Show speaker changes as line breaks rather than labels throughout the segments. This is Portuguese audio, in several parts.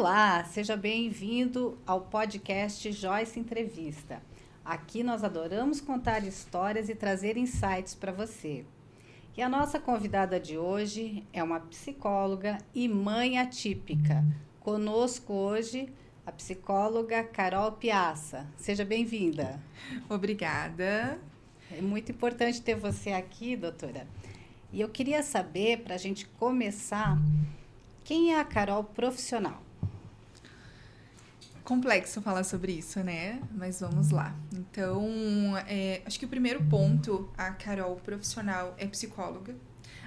Olá, seja bem-vindo ao podcast Joyce Entrevista. Aqui nós adoramos contar histórias e trazer insights para você. E a nossa convidada de hoje é uma psicóloga e mãe atípica. Conosco hoje a psicóloga Carol Piazza. Seja bem-vinda.
Obrigada.
É muito importante ter você aqui, doutora. E eu queria saber, para a gente começar, quem é a Carol profissional?
Complexo falar sobre isso, né? Mas vamos lá. Então, acho que o primeiro ponto, a Carol profissional é psicóloga,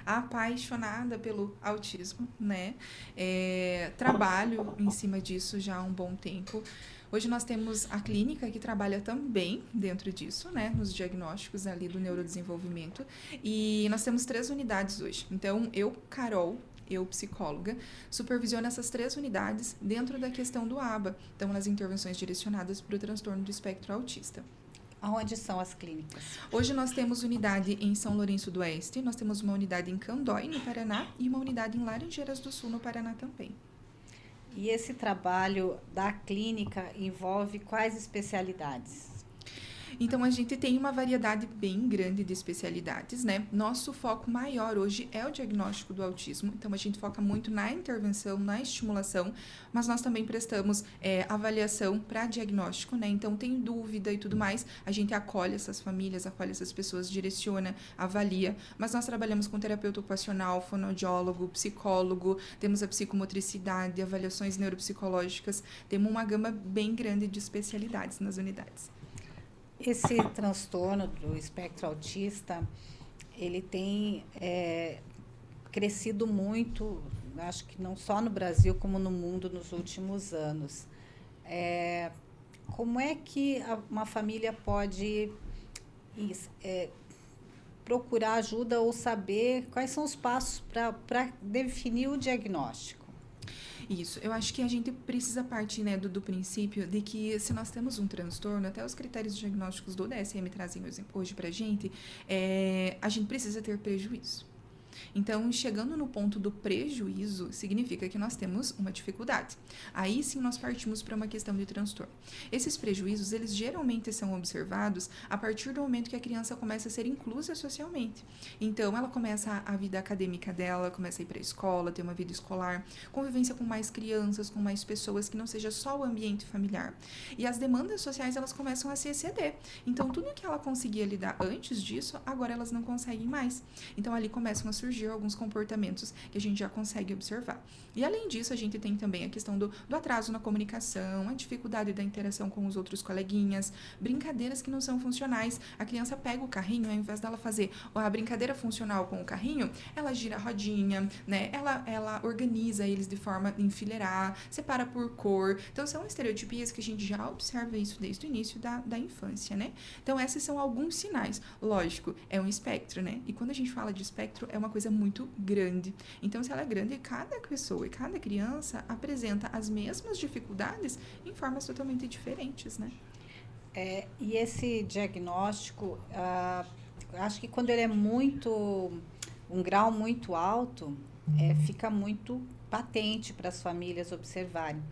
apaixonada pelo autismo, né? Trabalho em cima disso já há um bom tempo. Hoje nós temos a clínica que trabalha também dentro disso, né? Nos diagnósticos ali do neurodesenvolvimento. E nós temos 3 unidades hoje. Então, Carol, psicóloga, supervisiono essas 3 unidades dentro da questão do ABA. Então, nas intervenções direcionadas para o transtorno do espectro autista.
Aonde são as clínicas?
Hoje nós temos unidade em São Lourenço do Oeste, nós temos uma unidade em Candói, no Paraná, e uma unidade em Laranjeiras do Sul, no Paraná também.
E esse trabalho da clínica envolve quais especialidades?
Então, a gente tem uma variedade bem grande de especialidades, né? Nosso foco maior hoje é o diagnóstico do autismo. Então, a gente foca muito na intervenção, na estimulação, mas nós também prestamos avaliação para diagnóstico, né? Então, tem dúvida e tudo mais, a gente acolhe essas famílias, acolhe essas pessoas, direciona, avalia. Mas nós trabalhamos com terapeuta ocupacional, fonoaudiólogo, psicólogo, temos a psicomotricidade, avaliações neuropsicológicas, temos uma gama bem grande de especialidades nas unidades.
Esse transtorno do espectro autista, ele tem crescido muito, acho que não só no Brasil, como no mundo nos últimos anos. Como é que uma família pode procurar ajuda ou saber quais são os passos para definir o diagnóstico?
Isso, eu acho que a gente precisa partir, né, do princípio de que se nós temos um transtorno, até os critérios diagnósticos do DSM trazem hoje pra gente, a gente precisa ter prejuízo. Então, chegando no ponto do prejuízo, significa que nós temos uma dificuldade. Aí sim nós partimos para uma questão de transtorno. Esses prejuízos, eles geralmente são observados a partir do momento que a criança começa a ser inclusa socialmente. Então, ela começa a vida acadêmica dela, começa a ir para a escola, ter uma vida escolar, convivência com mais crianças, com mais pessoas, que não seja só o ambiente familiar. E as demandas sociais, elas começam a se exceder. Então, tudo que ela conseguia lidar antes disso, agora elas não conseguem mais. Então, ali começam a surgir alguns comportamentos que a gente já consegue observar. E além disso, a gente tem também a questão do atraso na comunicação, a dificuldade da interação com os outros coleguinhas, brincadeiras que não são funcionais. A criança pega o carrinho, ao invés dela fazer a brincadeira funcional com o carrinho, ela gira a rodinha, né? Ela organiza eles de forma a enfileirar, separa por cor. Então, são estereotipias que a gente já observa isso desde o início da infância, né? Então, esses são alguns sinais. Lógico, é um espectro, né? E quando a gente fala de espectro, é uma coisa muito grande. Então, se ela é grande, cada pessoa e cada criança apresenta as mesmas dificuldades em formas totalmente diferentes, né?
E esse diagnóstico, acho que quando ele é um grau muito alto, fica muito patente para as famílias observarem.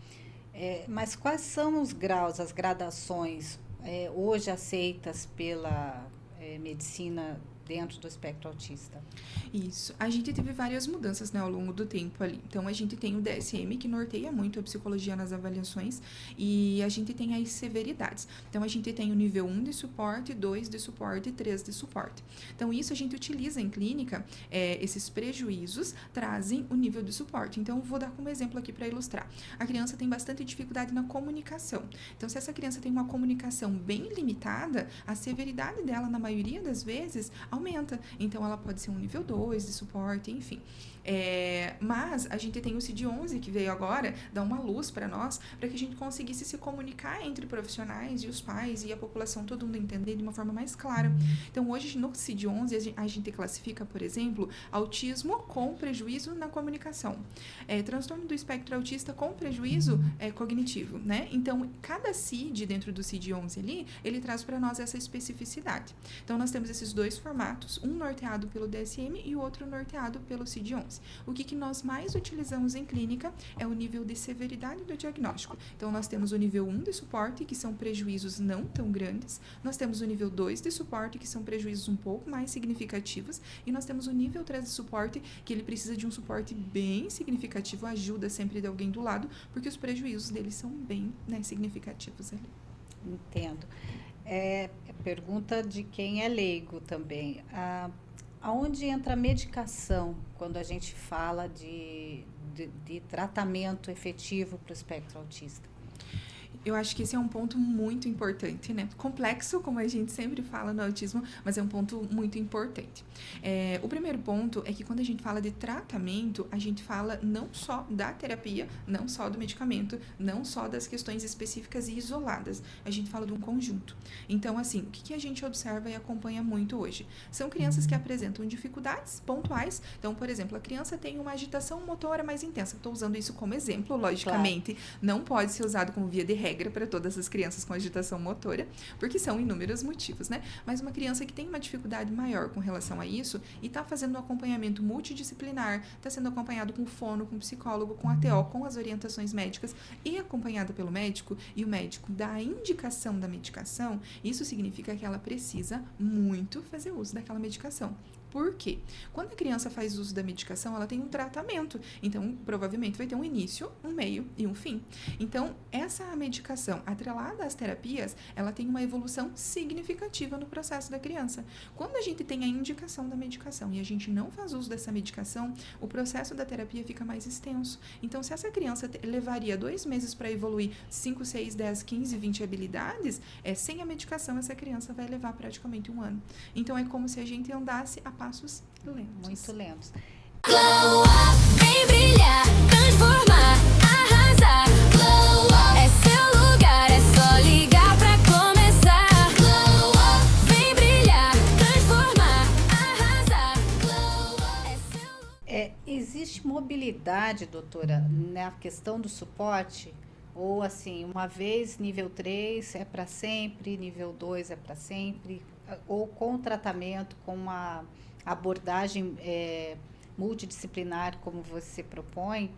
Mas quais são os graus, as gradações hoje aceitas pela medicina dentro do espectro autista?
Isso. A gente teve várias mudanças, né, ao longo do tempo ali. Então, a gente tem o DSM, que norteia muito a psicologia nas avaliações, e a gente tem as severidades. Então, a gente tem o nível 1 de suporte, 2 de suporte e 3 de suporte. Então, isso a gente utiliza em clínica, esses prejuízos trazem o nível de suporte. Então, vou dar como exemplo aqui para ilustrar. A criança tem bastante dificuldade na comunicação. Então, se essa criança tem uma comunicação bem limitada, a severidade dela, na maioria das vezes, aumenta. Então, ela pode ser um nível 2 de suporte, enfim. Mas a gente tem o CID-11 que veio agora dar uma luz para nós, para que a gente conseguisse se comunicar entre profissionais e os pais e a população, todo mundo entender de uma forma mais clara. Então, hoje no CID-11 a gente classifica, por exemplo, autismo com prejuízo na comunicação, transtorno do espectro autista com prejuízo cognitivo, né? Então, cada CID dentro do CID-11 ali, ele traz para nós essa especificidade. Então, nós temos esses dois formatos formatos, um norteado pelo DSM e o outro norteado pelo CID-11. O que nós mais utilizamos em clínica é o nível de severidade do diagnóstico. Então, nós temos o nível 1 de suporte, que são prejuízos não tão grandes, nós temos o nível 2 de suporte, que são prejuízos um pouco mais significativos, e nós temos o nível 3 de suporte, que ele precisa de um suporte bem significativo, ajuda sempre de alguém do lado, porque os prejuízos dele são bem, né, significativos ali.
Entendo. Pergunta de quem é leigo também. Aonde entra a medicação quando a gente fala de tratamento efetivo para o espectro autista?
Eu acho que esse é um ponto muito importante, né? Complexo, como a gente sempre fala no autismo, mas é um ponto muito importante. O primeiro ponto é que quando a gente fala de tratamento, a gente fala não só da terapia, não só do medicamento, não só das questões específicas e isoladas. A gente fala de um conjunto. Então, assim, o que a gente observa e acompanha muito hoje? São crianças que apresentam dificuldades pontuais. Então, por exemplo, a criança tem uma agitação motora mais intensa. Estou usando isso como exemplo, logicamente. Claro. Não pode ser usado como via de regra para todas as crianças com agitação motora, porque são inúmeros motivos, né? Mas uma criança que tem uma dificuldade maior com relação a isso e está fazendo um acompanhamento multidisciplinar, está sendo acompanhado com fono, com psicólogo, com ATO, com as orientações médicas e acompanhada pelo médico, e o médico dá a indicação da medicação, isso significa que ela precisa muito fazer uso daquela medicação. Por quê? Quando a criança faz uso da medicação, ela tem um tratamento. Então, provavelmente vai ter um início, um meio e um fim. Então, essa medicação atrelada às terapias, ela tem uma evolução significativa no processo da criança. Quando a gente tem a indicação da medicação e a gente não faz uso dessa medicação, o processo da terapia fica mais extenso. Então, se essa criança levaria 2 meses para evoluir 5, 6, 10, 15, 20 habilidades, sem a medicação, essa criança vai levar praticamente 1 ano. Então, é como se a gente andasse a passos lentos.
Muito lentos.
Glow up, vem brilhar, transformar, arrasar. Glow up, é seu lugar, é só ligar pra começar. Glow up, vem brilhar, transformar, arrasar. Glow up, é seu lugar.
Existe mobilidade, doutora, na questão do suporte? Ou assim, uma vez nível 3 é para sempre, nível 2 é para sempre? Ou com tratamento, com uma abordagem multidisciplinar, como você propõe,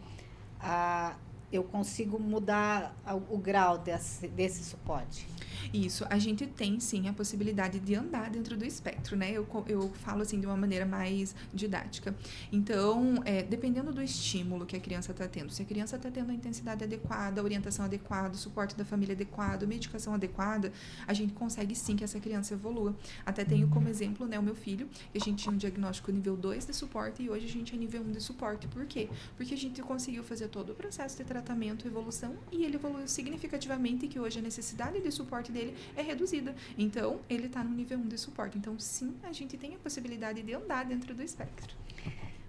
eu consigo mudar o grau desse suporte?
Isso, a gente tem sim a possibilidade de andar dentro do espectro, né? Eu falo assim de uma maneira mais didática. Então, dependendo do estímulo que a criança está tendo, se a criança está tendo a intensidade adequada, a orientação adequada, o suporte da família adequado, a medicação adequada, a gente consegue sim que essa criança evolua. Até tenho como exemplo, né, o meu filho, que a gente tinha um diagnóstico nível 2 de suporte e hoje a gente é nível 1 de suporte. Por quê? Porque a gente conseguiu fazer todo o processo de tratamento, evolução, e ele evoluiu significativamente, que hoje a necessidade de suporte dele é reduzida. Então, ele está no nível 1 de suporte. Então, sim, a gente tem a possibilidade de andar dentro do espectro.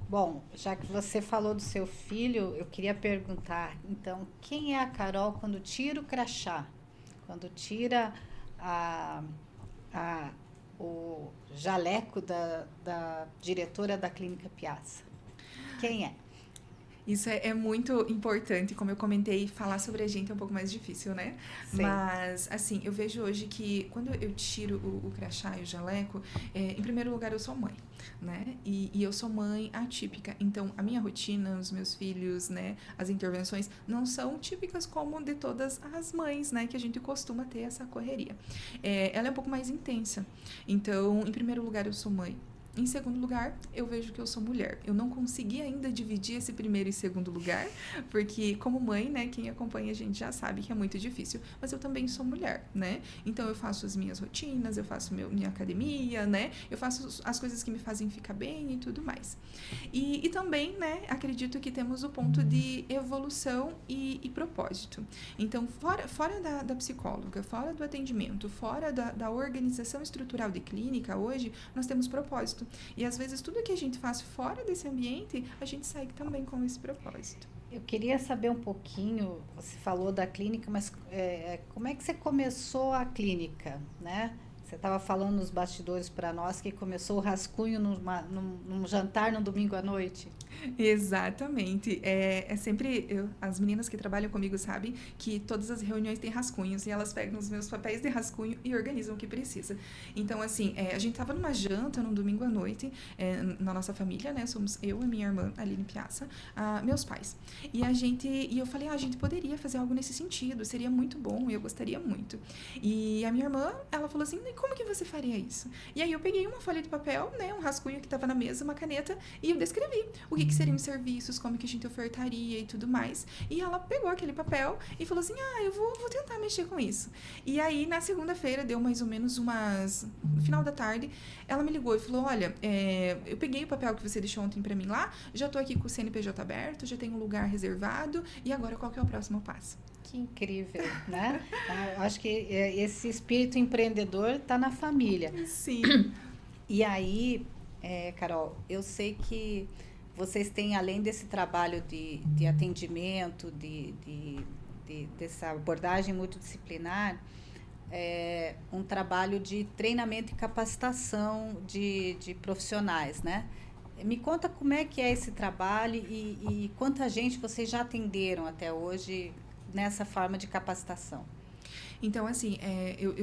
Bom, já que você falou do seu filho, eu queria perguntar, então, quem é a Carol quando tira o crachá? Quando tira o jaleco da diretora da Clínica Piazza? Quem é?
Isso é muito importante, como eu comentei, falar sobre a gente é um pouco mais difícil, né? Sim. Mas, assim, eu vejo hoje que quando eu tiro o crachá e o jaleco, em primeiro lugar eu sou mãe, né? E eu sou mãe atípica, então a minha rotina, os meus filhos, né, as intervenções não são típicas como de todas as mães, né, que a gente costuma ter essa correria. Ela é um pouco mais intensa, então, em primeiro lugar eu sou mãe. Em segundo lugar, eu vejo que eu sou mulher. Eu não consegui ainda dividir esse primeiro e segundo lugar, porque como mãe, né, quem acompanha a gente já sabe que é muito difícil, mas eu também sou mulher, né? Então eu faço as minhas rotinas, eu faço minha academia, né? Eu faço as coisas que me fazem ficar bem e tudo mais. E também, né, acredito que temos o ponto de evolução e propósito. Então, fora da psicóloga, fora do atendimento, fora da organização estrutural de clínica, hoje, nós temos propósito. E às vezes tudo que a gente faz fora desse ambiente, a gente segue também com esse propósito.
Eu queria saber um pouquinho, você falou da clínica, mas como é que você começou a clínica, né? Você estava falando nos bastidores para nós que começou o rascunho num jantar no domingo à noite.
Exatamente. É sempre. As meninas que trabalham comigo sabem que todas as reuniões têm rascunhos e elas pegam os meus papéis de rascunho e organizam o que precisa. Então, assim, a gente tava numa janta num domingo à noite, na nossa família, né? Somos eu e minha irmã, Aline Piazza, meus pais. E eu falei, a gente poderia fazer algo nesse sentido, seria muito bom, eu gostaria muito. E a minha irmã, ela falou assim, e como que você faria isso? E aí eu peguei uma folha de papel, né? Um rascunho que tava na mesa, uma caneta, e eu descrevi o que seriam os serviços, como que a gente ofertaria e tudo mais. E ela pegou aquele papel e falou assim, eu vou tentar mexer com isso. E aí, na segunda-feira, deu mais ou menos no final da tarde, ela me ligou e falou, olha, eu peguei o papel que você deixou ontem pra mim lá, já tô aqui com o CNPJ aberto, já tenho um lugar reservado, e agora qual que é o próximo passo?
Que incrível, né? Eu acho que esse espírito empreendedor está na família.
Sim.
E aí, Carol, eu sei que vocês têm, além desse trabalho de atendimento, dessa abordagem multidisciplinar, um trabalho de treinamento e capacitação de profissionais, né? Me conta como é que é esse trabalho e quanta gente vocês já atenderam até hoje nessa forma de capacitação.
Então, assim,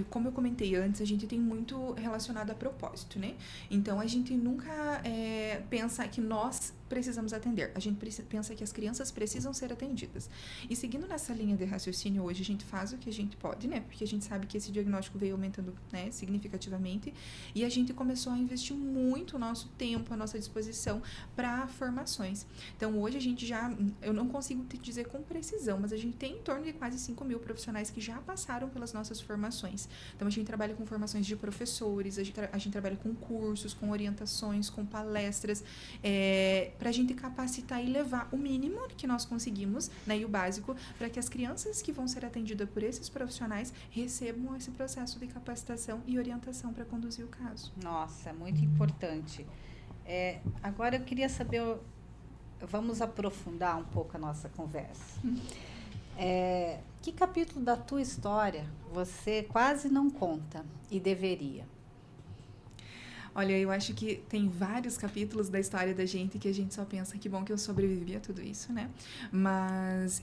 como eu comentei antes, a gente tem muito relacionado a propósito, né? Então, a gente nunca pensa que nós precisamos atender. A gente pensa que as crianças precisam ser atendidas. E seguindo nessa linha de raciocínio, hoje a gente faz o que a gente pode, né? Porque a gente sabe que esse diagnóstico veio aumentando, né, significativamente. E a gente começou a investir muito o nosso tempo, a nossa disposição para formações. Então, hoje a gente eu não consigo te dizer com precisão, mas a gente tem em torno de quase 5.000 profissionais que já passaram pelas nossas formações. Então, a gente trabalha com formações de professores, a gente trabalha com cursos, com orientações, com palestras, para a gente capacitar e levar o mínimo que nós conseguimos, né, e o básico, para que as crianças que vão ser atendidas por esses profissionais recebam esse processo de capacitação e orientação para conduzir o caso.
Nossa, muito importante. Agora eu queria saber, vamos aprofundar um pouco a nossa conversa. Que capítulo da tua história você quase não conta e deveria?
Olha, eu acho que tem vários capítulos da história da gente que a gente só pensa que bom que eu sobrevivi a tudo isso, né? Mas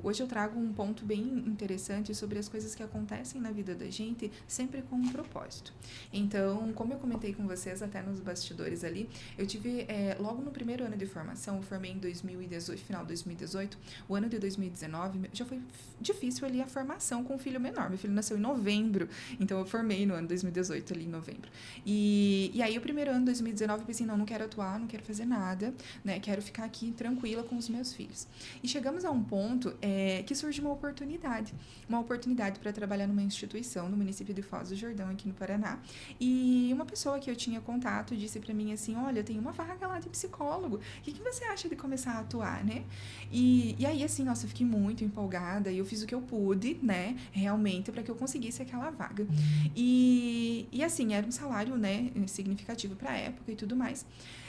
hoje eu trago um ponto bem interessante sobre as coisas que acontecem na vida da gente, sempre com um propósito. Então, como eu comentei com vocês até nos bastidores ali, eu tive, logo no primeiro ano de formação, eu formei em 2018, final de 2018, o ano de 2019, já foi difícil ali a formação com um filho menor. Meu filho nasceu em novembro, então eu formei no ano 2018, ali em novembro. E aí, o primeiro ano, 2019, eu pensei, não quero atuar, não quero fazer nada, né? Quero ficar aqui tranquila com os meus filhos. E chegamos a um ponto que surge uma oportunidade para trabalhar numa instituição no município de Foz do Jordão, aqui no Paraná. E uma pessoa que eu tinha contato disse para mim assim, olha, tem uma vaga lá de psicólogo, o que você acha de começar a atuar, né? E aí, assim, nossa, eu fiquei muito empolgada e eu fiz o que eu pude, né? Realmente, para que eu conseguisse aquela vaga. E assim, era um salário, né? Significativo para a época e tudo mais.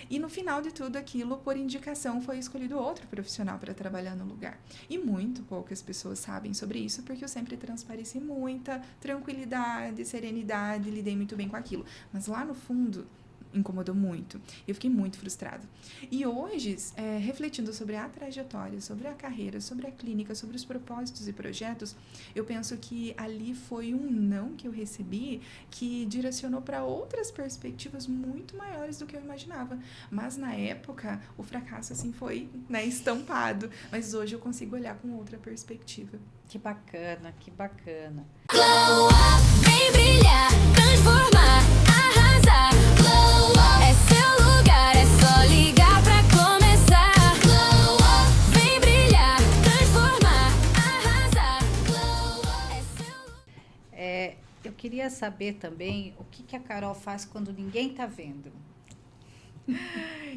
E no final de tudo aquilo, por indicação, foi escolhido outro profissional para trabalhar no lugar. E muito poucas pessoas sabem sobre isso, porque eu sempre transpareci muita tranquilidade, serenidade, lidei muito bem com aquilo. Mas lá no fundo, incomodou muito. Eu fiquei muito frustrada. E hoje, refletindo sobre a trajetória, sobre a carreira, sobre a clínica, sobre os propósitos e projetos, eu penso que ali foi um não que eu recebi que direcionou para outras perspectivas muito maiores do que eu imaginava. Mas na época, o fracasso assim foi, né, estampado. Mas hoje eu consigo olhar com outra perspectiva.
Que bacana, que bacana.
Glow up, vem brilhar, transformar, arrasar. Glow up, é seu lugar, é só ligar pra começar. Glow up, vem brilhar, transformar, arrasar. Glow up, é seu lugar.
Eu queria saber também o que a Carol faz quando ninguém está vendo.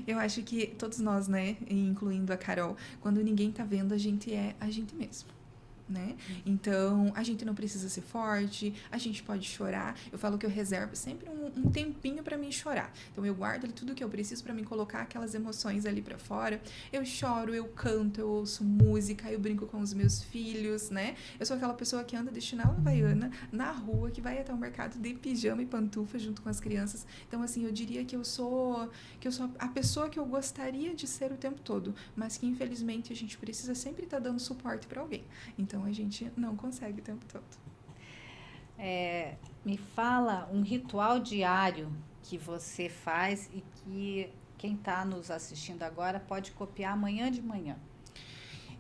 Eu acho que todos nós, né, incluindo a Carol, quando ninguém tá vendo, a gente é a gente mesmo. né? Então, a gente não precisa ser forte, a gente pode chorar. Eu falo que eu reservo sempre um tempinho para mim chorar. Então, eu guardo ali tudo que eu preciso para mim colocar aquelas emoções ali para fora. Eu choro, eu canto, eu ouço música, eu brinco com os meus filhos, né? Eu sou aquela pessoa que anda de chinela havaiana na rua, que vai até o mercado de pijama e pantufa junto com as crianças. Então, assim, eu diria que eu sou a pessoa que eu gostaria de ser o tempo todo, mas que, infelizmente, a gente precisa sempre estar dando suporte para alguém. Então, a gente não consegue o tempo todo.
Me fala um ritual diário que você faz e que quem está nos assistindo agora pode copiar amanhã de manhã.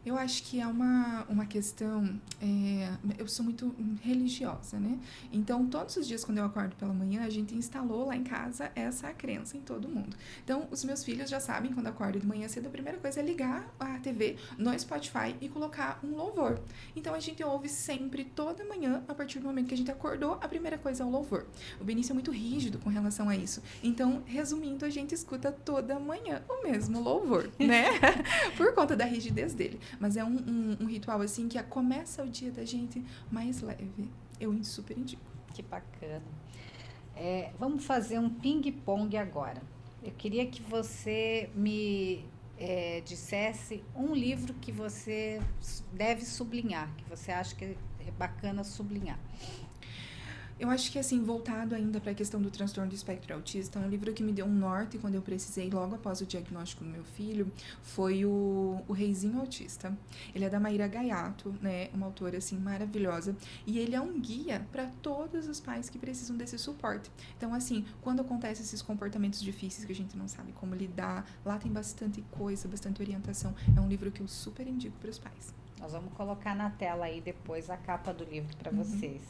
Eu acho que é uma questão... eu sou muito religiosa, né? Então, todos os dias, quando eu acordo pela manhã, a gente instalou lá em casa essa crença em todo mundo. Então, os meus filhos já sabem, quando eu acordo de manhã cedo, a primeira coisa é ligar a TV no Spotify e colocar um louvor. Então, a gente ouve sempre, toda manhã, a partir do momento que a gente acordou, a primeira coisa é o louvor. O Benício é muito rígido com relação a isso. Então, resumindo, a gente escuta toda manhã o mesmo louvor, né? Por conta da rigidez dele. Mas é um ritual, assim, que começa o dia da gente mais leve. Eu super indico.
Que bacana. Vamos fazer um ping-pong agora. Eu queria que você me dissesse um livro que você deve sublinhar, que você acha que é bacana sublinhar.
Eu acho que, assim, voltado ainda para a questão do transtorno do espectro autista, um livro que me deu um norte quando eu precisei, logo após o diagnóstico do meu filho, foi o Reizinho Autista. Ele é da Maíra Gaiato, né? Uma autora, assim, maravilhosa. E ele é um guia para todos os pais que precisam desse suporte. Então, assim, quando acontecem esses comportamentos difíceis que a gente não sabe como lidar, lá tem bastante coisa, bastante orientação. É um livro que eu super indico para os pais.
Nós vamos colocar na tela aí depois a capa do livro para vocês.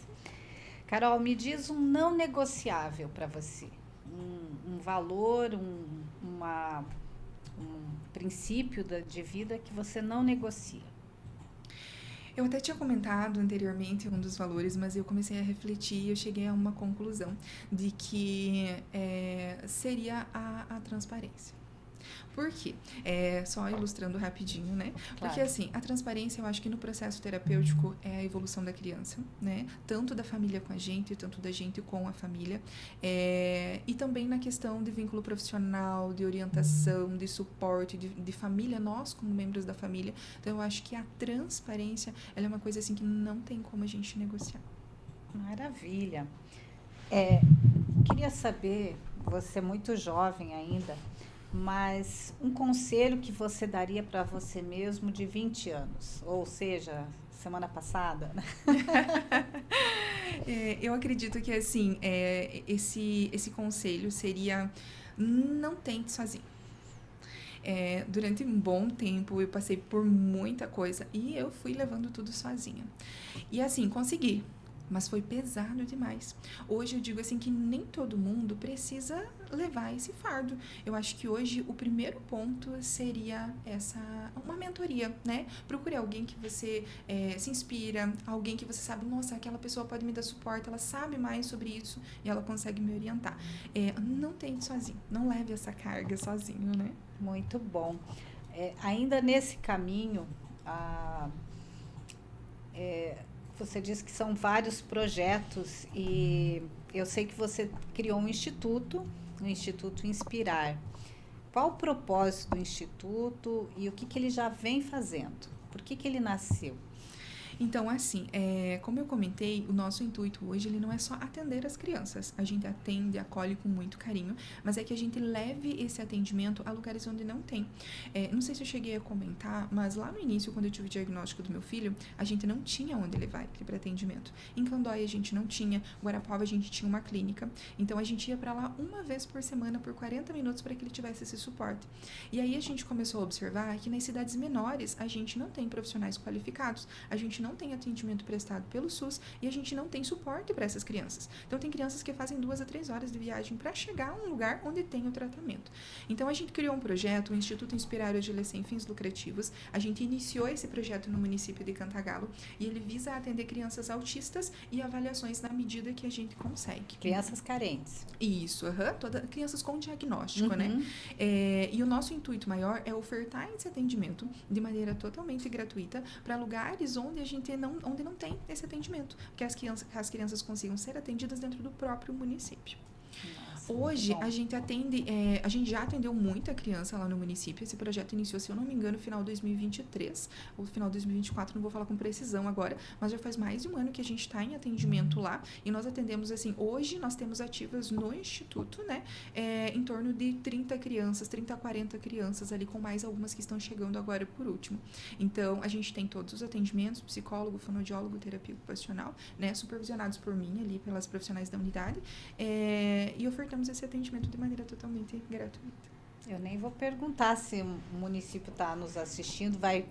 Carol, me diz um não negociável para você, um valor, um princípio de vida que você não negocia.
Eu até tinha comentado anteriormente um dos valores, mas eu comecei a refletir e eu cheguei a uma conclusão de que seria a transparência. Por quê? Só ilustrando rapidinho, né?
Claro.
Porque, assim, a transparência, eu acho que no processo terapêutico é a evolução da criança, né? Tanto da família com a gente, tanto da gente com a família. E também na questão de vínculo profissional, de orientação, de suporte, de família, nós como membros da família. Então, eu acho que a transparência, ela é uma coisa, assim, que não tem como a gente negociar.
Maravilha. Queria saber, você é muito jovem ainda, mas um conselho que você daria para você mesmo de 20 anos, ou seja, semana passada?
Eu acredito que, assim, esse conselho seria: não tente sozinho. Durante um bom tempo eu passei por muita coisa e eu fui levando tudo sozinha. E, assim, consegui. Mas foi pesado demais. Hoje eu digo assim que nem todo mundo precisa levar esse fardo. Eu acho que hoje o primeiro ponto seria uma mentoria, né? Procure alguém que você se inspira, alguém que você sabe, nossa, aquela pessoa pode me dar suporte, ela sabe mais sobre isso e ela consegue me orientar. Não tente sozinho, não leve essa carga sozinho, né?
Muito bom. Ainda nesse caminho, você disse que são vários projetos e eu sei que você criou um Instituto Inspirar. Qual o propósito do Instituto e o que ele já vem fazendo? Por que ele nasceu?
Então, assim, como eu comentei, o nosso intuito hoje ele não é só atender as crianças. A gente atende, acolhe com muito carinho, mas é que a gente leve esse atendimento a lugares onde não tem. Não sei se eu cheguei a comentar, mas lá no início, quando eu tive o diagnóstico do meu filho, a gente não tinha onde levar ele para atendimento. Em Candóia a gente não tinha, Guarapuava a gente tinha uma clínica, então a gente ia para lá uma vez por semana por 40 minutos para que ele tivesse esse suporte. E aí a gente começou a observar que nas cidades menores a gente não tem profissionais qualificados, a gente não tem atendimento prestado pelo SUS e a gente não tem suporte para essas crianças. Então, tem crianças que fazem 2 a 3 horas de viagem para chegar a um lugar onde tem o tratamento. Então, a gente criou um projeto, o Instituto Inspirar hoje ele é sem fins lucrativos. A gente iniciou esse projeto no município de Cantagalo e ele visa atender crianças autistas e avaliações na medida que a gente consegue.
Crianças carentes.
Isso, crianças com diagnóstico, né? E o nosso intuito maior é ofertar esse atendimento de maneira totalmente gratuita para lugares onde a gente onde não tem esse atendimento, que as crianças consigam ser atendidas dentro do próprio município.
Nossa,
Hoje,
muito bom.
a gente a gente já atendeu muita criança lá no município. Esse projeto iniciou, se eu não me engano, no final de 2023, ou final de 2024, não vou falar com precisão agora, mas já faz mais de um ano que a gente está em atendimento lá, e nós atendemos, assim, hoje nós temos ativas no Instituto, né, em torno de 30 crianças, 30 a 40 crianças ali, com mais algumas que estão chegando agora por último. Então, a gente tem todos os atendimentos, psicólogo, fonoaudiólogo, terapia ocupacional, né, supervisionados por mim ali, pelas profissionais da unidade, e ofertamos esse atendimento de maneira totalmente gratuita.
Eu nem vou perguntar se o município está nos assistindo, vai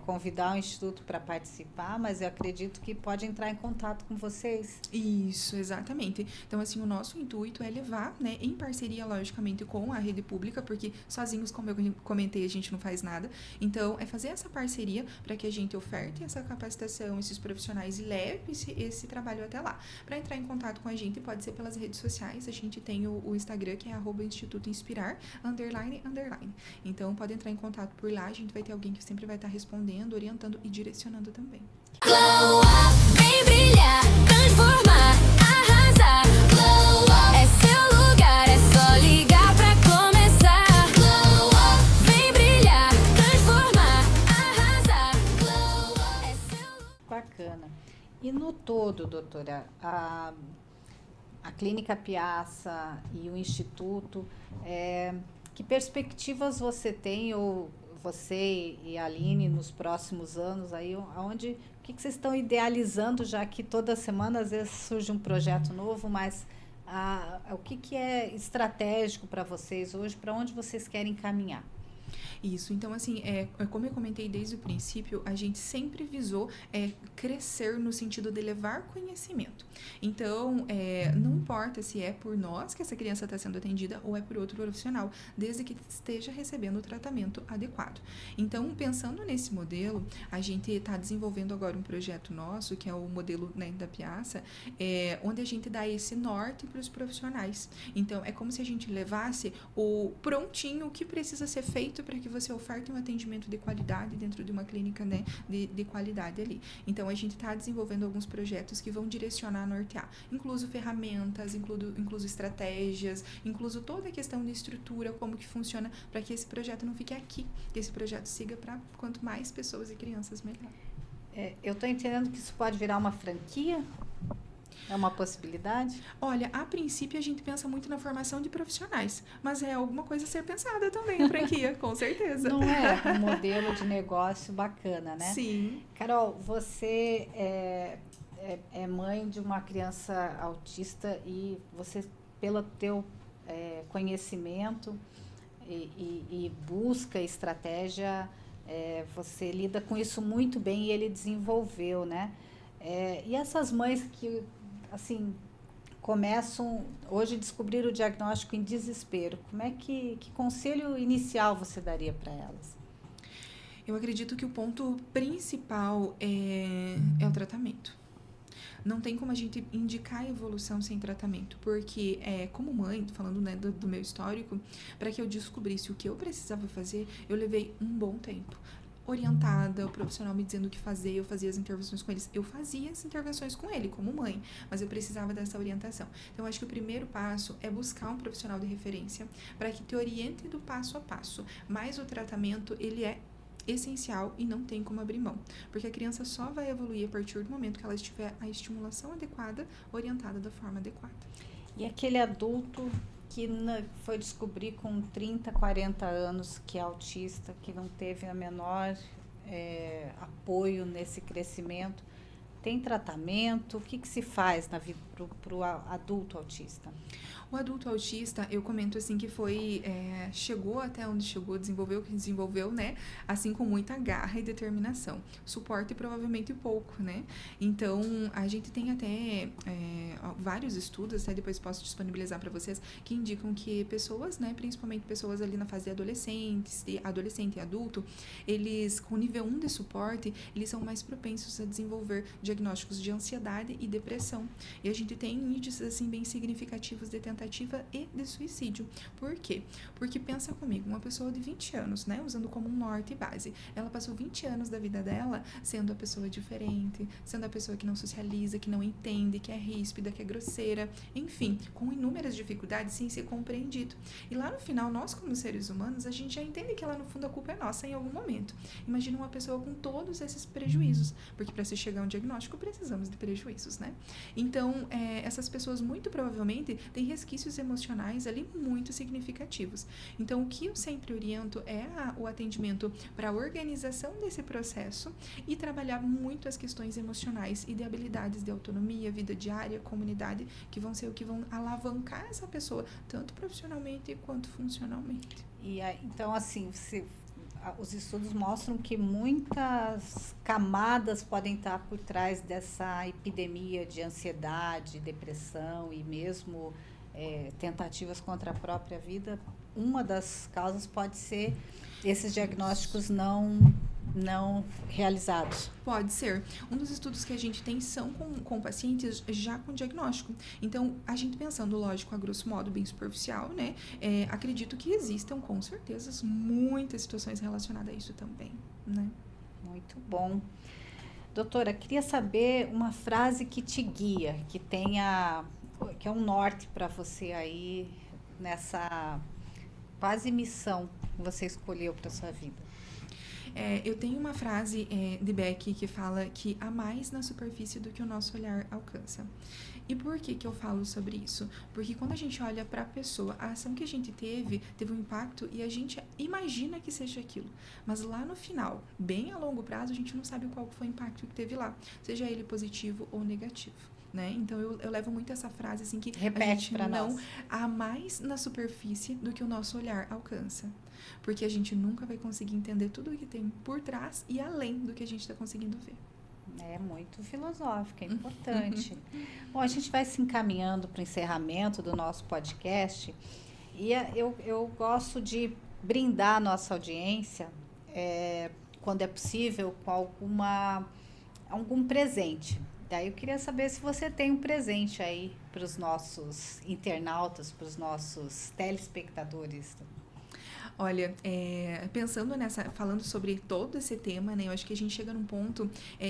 convidar o Instituto para participar, mas eu acredito que pode entrar em contato com vocês.
Isso, exatamente. Então, assim, o nosso intuito é levar, né, em parceria, logicamente, com a rede pública, porque sozinhos, como eu comentei, a gente não faz nada. Então, é fazer essa parceria para que a gente oferte essa capacitação, esses profissionais e leve esse trabalho até lá. Para entrar em contato com a gente, pode ser pelas redes sociais. A gente tem o Instagram, que é @institutoinspirar_. Então, pode entrar em contato por lá. A gente vai ter alguém que sempre vai estar respondendo, orientando e direcionando também.
Glow up, vem brilhar, transformar, arrasar. Glow up, é seu lugar, é só ligar pra começar. Glow up, vem brilhar, transformar, arrasar. Glow up, é seu lugar.
Bacana. E no todo, doutora, a Clínica Piaça e o Instituto, que perspectivas você tem, ou você e a Aline, nos próximos anos, aí, o que vocês estão idealizando, já que toda semana, às vezes, surge um projeto novo, mas o que é estratégico para vocês hoje, para onde vocês querem caminhar?
Isso, então, assim, como eu comentei desde o princípio, a gente sempre visou crescer no sentido de levar conhecimento. Então, não importa se é por nós que essa criança está sendo atendida ou é por outro profissional, desde que esteja recebendo o tratamento adequado. Então, pensando nesse modelo, a gente está desenvolvendo agora um projeto nosso, que é o modelo, né, da Piaça, onde a gente dá esse norte para os profissionais. Então, é como se a gente levasse o prontinho, o que precisa ser feito para que você oferte um atendimento de qualidade dentro de uma clínica, né, de qualidade ali. Então, a gente está desenvolvendo alguns projetos que vão direcionar, nortear, incluso ferramentas, incluso estratégias, incluso toda a questão de estrutura, como que funciona, para que esse projeto não fique aqui, que esse projeto siga para quanto mais pessoas e crianças, melhor.
Eu estou entendendo que isso pode virar uma franquia? É uma possibilidade?
Olha, a princípio a gente pensa muito na formação de profissionais, mas é alguma coisa a ser pensada também, a franquia, com certeza.
Não é um modelo de negócio bacana, né?
Sim.
Carol, você é mãe de uma criança autista e você, pelo teu conhecimento e busca, estratégia, você lida com isso muito bem e ele desenvolveu, né? E essas mães que, assim, começam hoje a descobrir o diagnóstico em desespero, que conselho inicial você daria para elas?
Eu acredito que o ponto principal é o tratamento. Não tem como a gente indicar a evolução sem tratamento, porque como mãe, falando, né, do meu histórico, para que eu descobrisse o que eu precisava fazer, eu levei um bom tempo. Orientada, o profissional me dizendo o que fazer, eu fazia as intervenções com eles. Eu fazia as intervenções com ele, como mãe, mas eu precisava dessa orientação. Então, acho que o primeiro passo é buscar um profissional de referência para que te oriente do passo a passo. Mas o tratamento, ele é essencial e não tem como abrir mão, porque a criança só vai evoluir a partir do momento que ela tiver a estimulação adequada, orientada da forma adequada.
E aquele adulto que foi descobrir com 30, 40 anos que é autista, que não teve a menor apoio nesse crescimento, tem tratamento? O que se faz na vida para o adulto autista?
O adulto autista, eu comento assim que chegou até onde chegou, desenvolveu o que desenvolveu, né? Assim, com muita garra e determinação. Suporte provavelmente pouco, né? Então, a gente tem até vários estudos, até depois posso disponibilizar para vocês, que indicam que pessoas, né, principalmente pessoas ali na fase de adolescente e adulto, eles com nível 1 de suporte, eles são mais propensos a desenvolver diagnósticos de ansiedade e depressão. E a gente tem índices assim bem significativos de tentativa e de suicídio. Por quê? Porque pensa comigo, uma pessoa de 20 anos, né, usando como um norte e base, ela passou 20 anos da vida dela sendo a pessoa diferente, sendo a pessoa que não socializa, que não entende, que é ríspida, que é grosseira, enfim, com inúmeras dificuldades sem ser compreendido. E lá no final, nós como seres humanos, a gente já entende que lá no fundo a culpa é nossa em algum momento. Imagina uma pessoa com todos esses prejuízos, porque para se chegar a um diagnóstico precisamos de prejuízos, né? Então, essas pessoas muito provavelmente têm resquícios emocionais ali muito significativos. Então, o que eu sempre oriento é o atendimento para a organização desse processo e trabalhar muito as questões emocionais e de habilidades de autonomia, vida diária, comunidade, que vão ser o que vão alavancar essa pessoa, tanto profissionalmente quanto funcionalmente.
Então, assim, os estudos mostram que muitas camadas podem estar por trás dessa epidemia de ansiedade, depressão e mesmo tentativas contra a própria vida. Uma das causas pode ser esses diagnósticos não realizados.
Pode ser. Um dos estudos que a gente tem são com pacientes já com diagnóstico. Então, a gente pensando, lógico, a grosso modo, bem superficial, né? Acredito que existam, com certeza, muitas situações relacionadas a isso também, né?
Muito bom. Doutora, queria saber uma frase que te guia, que é um norte para você aí nessa quase missão que você escolheu para sua vida.
Eu tenho uma frase de Beck que fala que há mais na superfície do que o nosso olhar alcança. E por que eu falo sobre isso? Porque quando a gente olha para a pessoa, a ação que a gente teve um impacto e a gente imagina que seja aquilo. Mas lá no final, bem a longo prazo, a gente não sabe qual foi o impacto que teve lá, seja ele positivo ou negativo. Né? Então, eu levo muito essa frase assim que
repete
a gente
não
nós. Há mais na superfície do que o nosso olhar alcança. Porque a gente nunca vai conseguir entender tudo o que tem por trás e além do que a gente está conseguindo ver.
É muito filosófico, é importante. Bom, a gente vai se encaminhando para o encerramento do nosso podcast e eu gosto de brindar a nossa audiência, quando é possível, com algum presente. Daí eu queria saber se você tem um presente aí para os nossos internautas, para os nossos telespectadores.
Olha, falando sobre todo esse tema, né, eu acho que a gente chega num ponto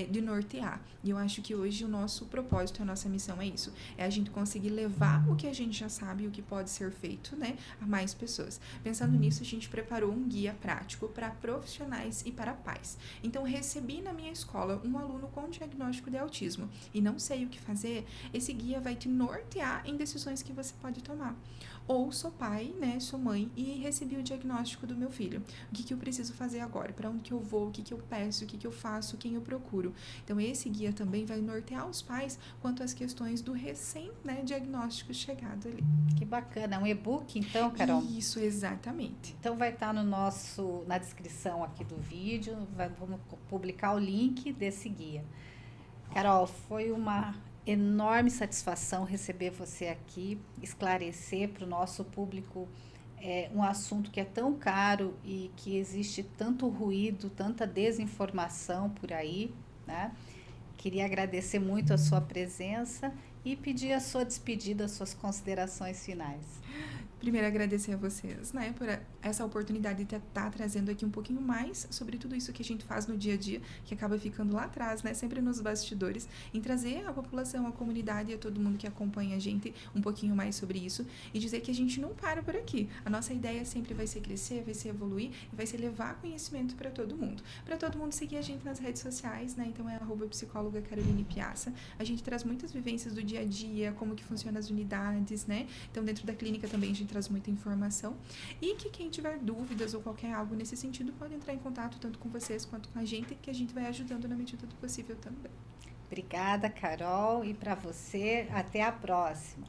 de nortear. E eu acho que hoje o nosso propósito, a nossa missão é isso. É a gente conseguir levar o que a gente já sabe, o que pode ser feito, né, a mais pessoas. Pensando nisso, a gente preparou um guia prático para profissionais e para pais. Então, recebi na minha escola um aluno com diagnóstico de autismo e não sei o que fazer. Esse guia vai te nortear em decisões que você pode tomar. Ou sou pai, né, sou mãe e recebi o diagnóstico do meu filho. O que eu preciso fazer agora? Para onde que eu vou? O que eu peço? O que eu faço? Quem eu procuro? Então, esse guia também vai nortear os pais quanto às questões do diagnóstico chegado ali.
Que bacana. Um e-book, então, Carol?
Isso, exatamente.
Então, vai estar na descrição aqui do vídeo, vamos publicar o link desse guia. Carol, foi uma enorme satisfação receber você aqui, esclarecer para o nosso público um assunto que é tão caro e que existe tanto ruído, tanta desinformação por aí, né? Queria agradecer muito a sua presença e pedir a sua despedida, as suas considerações finais.
Primeiro, agradecer a vocês, né, por essa oportunidade de estar trazendo aqui um pouquinho mais sobre tudo isso que a gente faz no dia a dia, que acaba ficando lá atrás, né, sempre nos bastidores, em trazer à população, à comunidade e a todo mundo que acompanha a gente um pouquinho mais sobre isso e dizer que a gente não para por aqui. A nossa ideia sempre vai ser crescer, vai ser evoluir e vai ser levar conhecimento para todo mundo. Para todo mundo seguir a gente nas redes sociais, né, então é @psicóloga Caroline Piazza. A gente traz muitas vivências do dia a dia, como que funcionam as unidades, né, então dentro da clínica também a gente traz muita informação e que quem tiver dúvidas ou qualquer algo nesse sentido pode entrar em contato tanto com vocês quanto com a gente, que a gente vai ajudando na medida do possível também.
Obrigada, Carol, e para você, até a próxima.